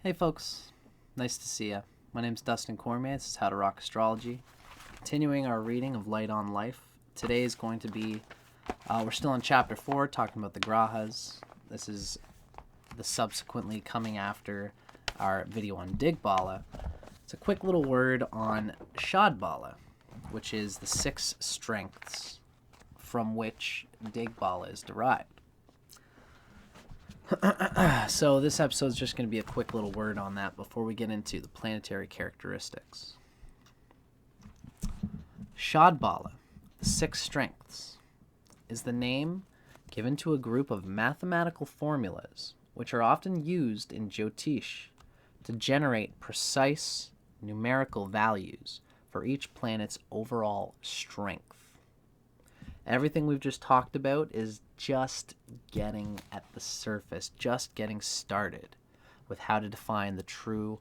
Hey folks, nice to see you. My name's Dustin Cormier. This is How to Rock Astrology. Continuing our reading of Light on Life. Today is going to be, we're still in chapter 4, talking about the grahas. This is the subsequently coming after our video on Dig Bala. It's a quick little word on Shad Bala, which is the 6 strengths from which Dig Bala is derived. So this episode is just going to be a quick little word on that before we get into the planetary characteristics. Shad Bala, the 6 strengths, is the name given to a group of mathematical formulas which are often used in Jyotish to generate precise numerical values for each planet's overall strength. Everything we've just talked about is just getting at the surface, just getting started with how to define the true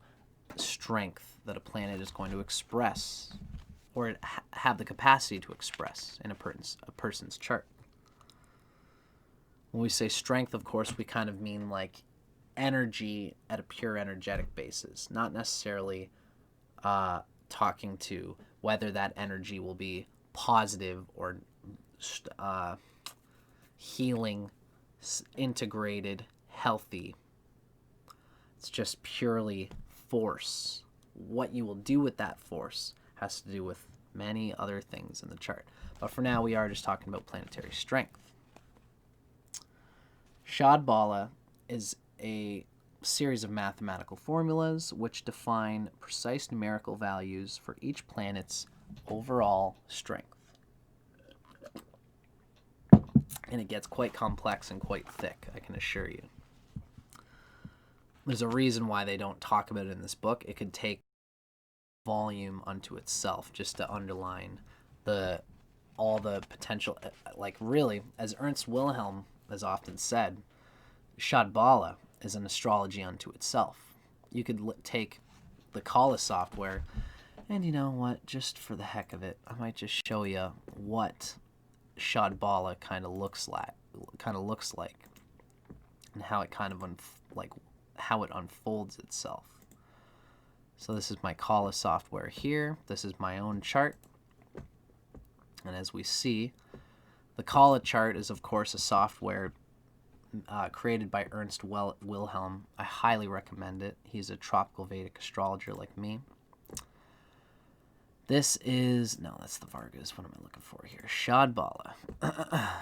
strength that a planet is going to express or have the capacity to express in a person's chart. When we say strength, of course, we kind of mean like energy at a pure energetic basis, not necessarily talking to whether that energy will be positive or healing, integrated, healthy. It's just purely force. What you will do with that force has to do with many other things in the chart. But for now, we are just talking about planetary strength. Shad Bala is a series of mathematical formulas which define precise numerical values for each planet's overall strength. And it gets quite complex and quite thick, I can assure you. There's a reason why they don't talk about it in this book. It could take volume unto itself just to underline all the potential. Like really, as Ernst Wilhelm has often said, Shad Bala is an astrology unto itself. You could take the Kala software, and you know what? Just for the heck of it, I might just show you what Shad Bala kind of looks like, and how it kind of how it unfolds itself. So this is my Kala software here. This is my own chart, and as we see, the Kala chart is of course a software created by Ernst Wilhelm. I highly recommend it. He's a tropical Vedic astrologer like me. This is, no, that's the Vargas. What am I looking for here? Shad Bala.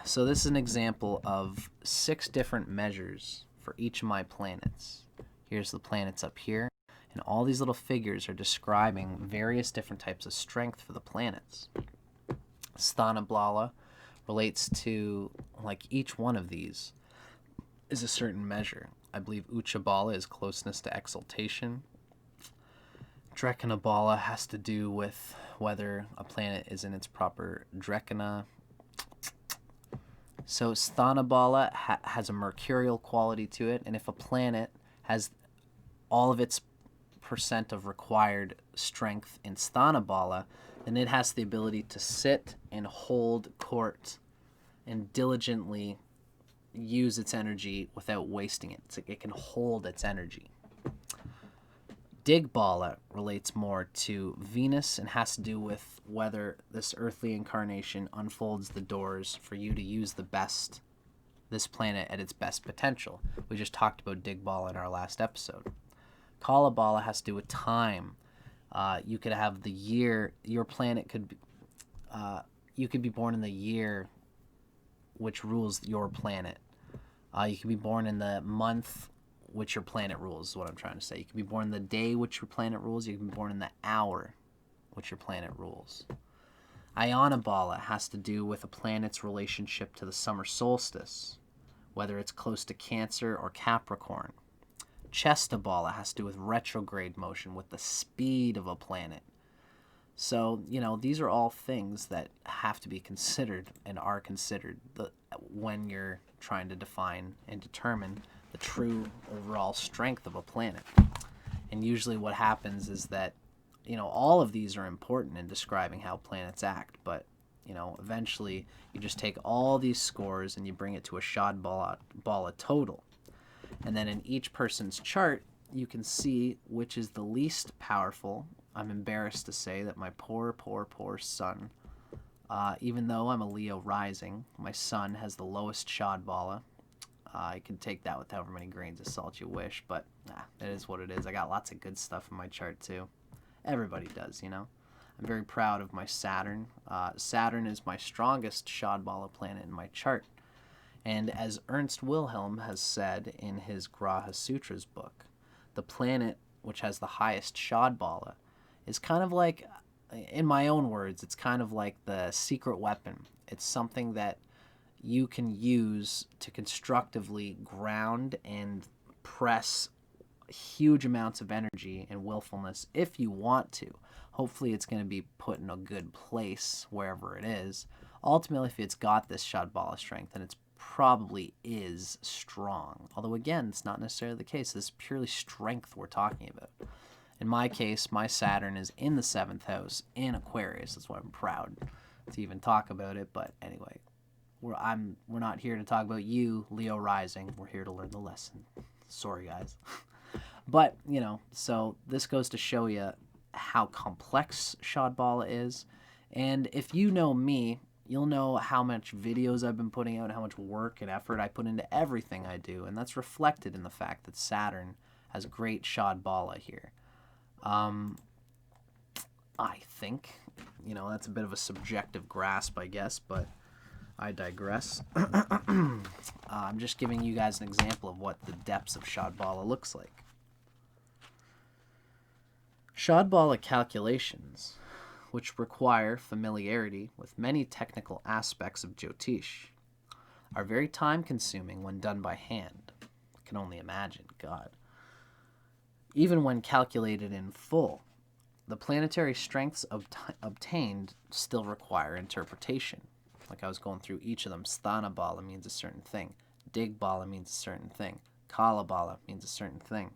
So this is an example of 6 different measures for each of my planets. Here's the planets up here, and all these little figures are describing various different types of strength for the planets. Sthana Bala relates to, like, each one of these is a certain measure. I believe Ucha Bala is closeness to exaltation. Directional Bala has to do with whether a planet is in its proper directional. So Sthana Bala has a mercurial quality to it, and if a planet has all of its percent of required strength in Sthana Bala, then it has the ability to sit and hold court and diligently use its energy without wasting it. It can hold its energy. Dig Bala relates more to Venus and has to do with whether this earthly incarnation unfolds the doors for you to use this planet at its best potential. We just talked about Dig Bala in our last episode. Kala Bala has to do with time. You could have the year, your planet could be, you could be born in the year which rules your planet. You could be born in the month which your planet rules, is what I'm trying to say. You can be born in the day which your planet rules. You can be born in the hour which your planet rules. Ayana Bala has to do with a planet's relationship to the summer solstice, whether it's close to Cancer or Capricorn. Chesta Bala has to do with retrograde motion, with the speed of a planet. So, these are all things that have to be considered and are considered when you're trying to define and determine the true overall strength of a planet. And usually what happens is that, all of these are important in describing how planets act, but, eventually you just take all these scores and you bring it to a Shad Bala total. And then in each person's chart, you can see which is the least powerful. I'm embarrassed to say that my poor, poor, poor sun, even though I'm a Leo rising, my sun has the lowest Shad Bala. You can take that with however many grains of salt you wish, but it is what it is. I got lots of good stuff in my chart too. Everybody does, you know. I'm very proud of my Saturn. Saturn is my strongest Shad Bala planet in my chart. And as Ernst Wilhelm has said in his Graha Sutras book, the planet which has the highest Shad Bala is kind of like, in my own words, it's kind of like the secret weapon. It's something that you can use to constructively ground and press huge amounts of energy and willfulness if you want to. Hopefully it's going to be put in a good place wherever it is. Ultimately, if it's got this Shad Bala strength, then it's probably is strong. Although again, it's not necessarily the case. This is purely strength we're talking about. In my case, my Saturn is in the 7th house in Aquarius. That's why I'm proud to even talk about it. But anyway, we're not here to talk about you, Leo rising. We're here to learn the lesson. Sorry, guys. But, you know, so this goes to show you how complex Shad Bala is. And if you know me, you'll know how much videos I've been putting out, how much work and effort I put into everything I do. And that's reflected in the fact that Saturn has great Shad Bala here. I think, you know, that's a bit of a subjective grasp, I guess, but I digress. I'm just giving you guys an example of what the depths of Shad Bala looks like. Shad Bala calculations, which require familiarity with many technical aspects of Jyotish, are very time-consuming when done by hand. I can only imagine, God. Even when calculated in full, the planetary strengths obtained still require interpretation. Like I was going through each of them. Sthana Bala means a certain thing. Dig Bala means a certain thing. Kala Bala means a certain thing.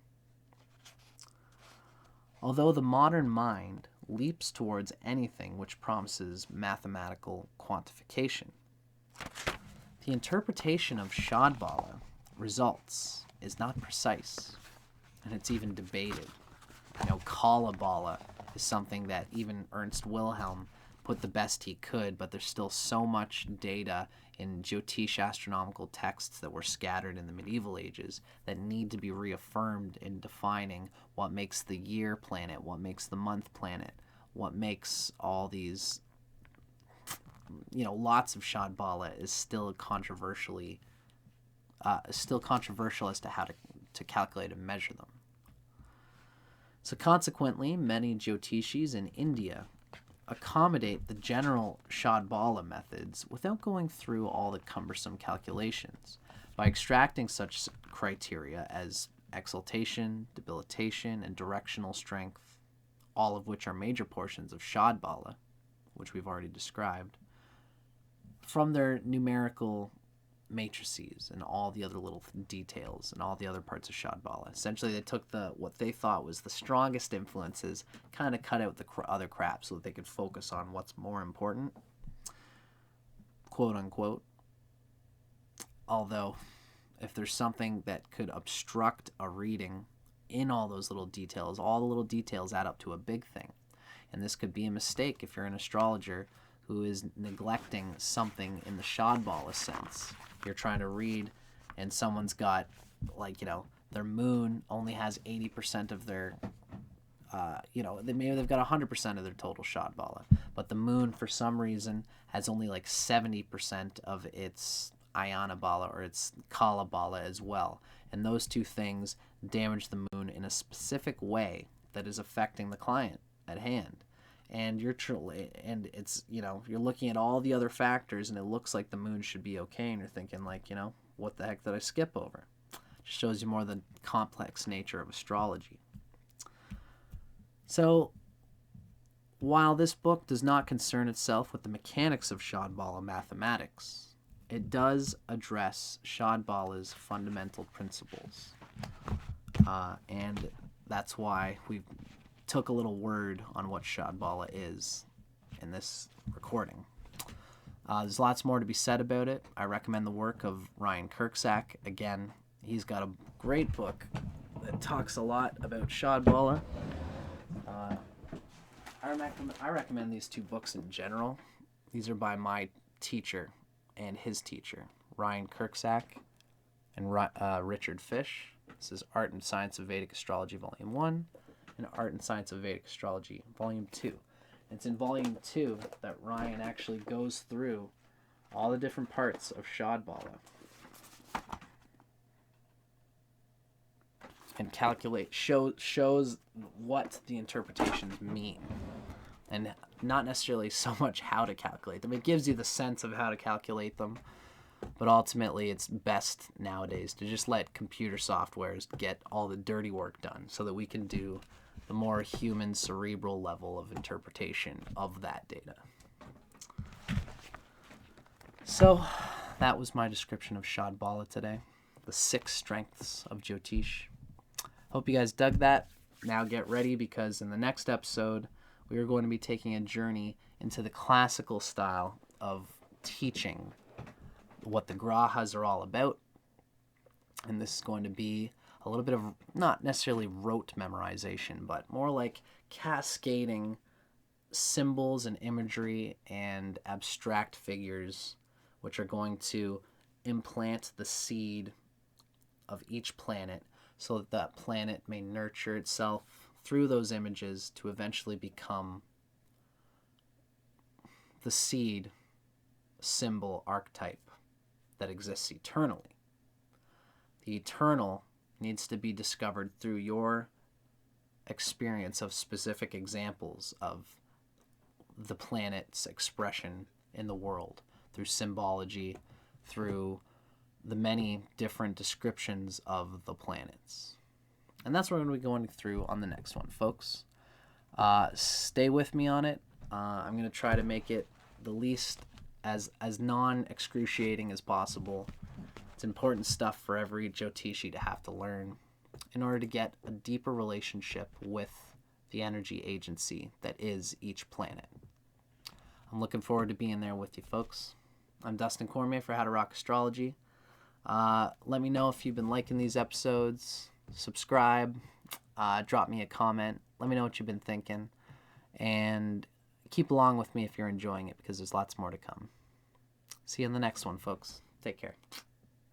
Although the modern mind leaps towards anything which promises mathematical quantification, the interpretation of Shad Bala results is not precise, and it's even debated. You know, Kala Bala is something that even Ernst Wilhelm put the best he could, but there's still so much data in Jyotish astronomical texts that were scattered in the medieval ages that need to be reaffirmed in defining what makes the year planet, what makes the month planet, what makes all these, you know, lots of Shad Bala is still controversial as to how to calculate and measure them. So consequently, many Jyotishis in India accommodate the general Shad Bala methods without going through all the cumbersome calculations by extracting such criteria as exaltation, debilitation, and directional strength, all of which are major portions of Shad Bala, which we've already described, from their numerical matrices and all the other little details and all the other parts of Shad Bala. Essentially, they took what they thought was the strongest influences, kind of cut out the other crap so that they could focus on what's more important, quote unquote. Although, if there's something that could obstruct a reading in all those little details, all the little details add up to a big thing. And this could be a mistake if you're an astrologer who is neglecting something in the Shad Bala sense. You're trying to read and someone's got, like, you know, their moon only has 80% of their, maybe they've got 100% of their total Shad Bala, but the moon for some reason has only like 70% of its Ayana Bala or its Kala Bala as well. And those two things damage the moon in a specific way that is affecting the client at hand. And it's, you know, you're looking at all the other factors and it looks like the moon should be okay, and you're thinking, like, you know, what the heck did I skip over? Just shows you more the complex nature of astrology. So while this book does not concern itself with the mechanics of Shad Bala mathematics, it does address Shad Bala's fundamental principles. And that's why we took a little word on what Shad Bala is in this recording. There's lots more to be said about it. I recommend the work of Ryan Kirksack. Again, he's got a great book that talks a lot about Shad Bala. I recommend these two books in general. These are by my teacher and his teacher, Ryan Kirksack and Richard Fish. This is Art and Science of Vedic Astrology, Volume 1, and Art and Science of Vedic Astrology, Volume 2. And it's in Volume 2 that Ryan actually goes through all the different parts of Shad Bala and shows what the interpretations mean, and not necessarily so much how to calculate them. It gives you the sense of how to calculate them, but ultimately it's best nowadays to just let computer softwares get all the dirty work done so that we can do the more human cerebral level of interpretation of that data. So that was my description of Shad Bala today, the 6 strengths of Jyotish. Hope you guys dug that. Now get ready, because in the next episode we are going to be taking a journey into the classical style of teaching what the grahas are all about. And this is going to be a little bit of not necessarily rote memorization, but more like cascading symbols and imagery and abstract figures, which are going to implant the seed of each planet so that that planet may nurture itself through those images to eventually become the seed symbol archetype that exists eternally. The eternal needs to be discovered through your experience of specific examples of the planet's expression in the world, through symbology, through the many different descriptions of the planets. And that's what we're going to be going through on the next one, folks. Stay with me on it. I'm going to try to make it the least as non-excruciating as possible. It's important stuff for every Jyotishi to have to learn in order to get a deeper relationship with the energy agency that is each planet. I'm looking forward to being there with you, folks. I'm Dustin Cormier for How to Rock Astrology. Let me know if you've been liking these episodes. Subscribe. Drop me a comment. Let me know what you've been thinking. And keep along with me if you're enjoying it, because there's lots more to come. See you in the next one, folks. Take care.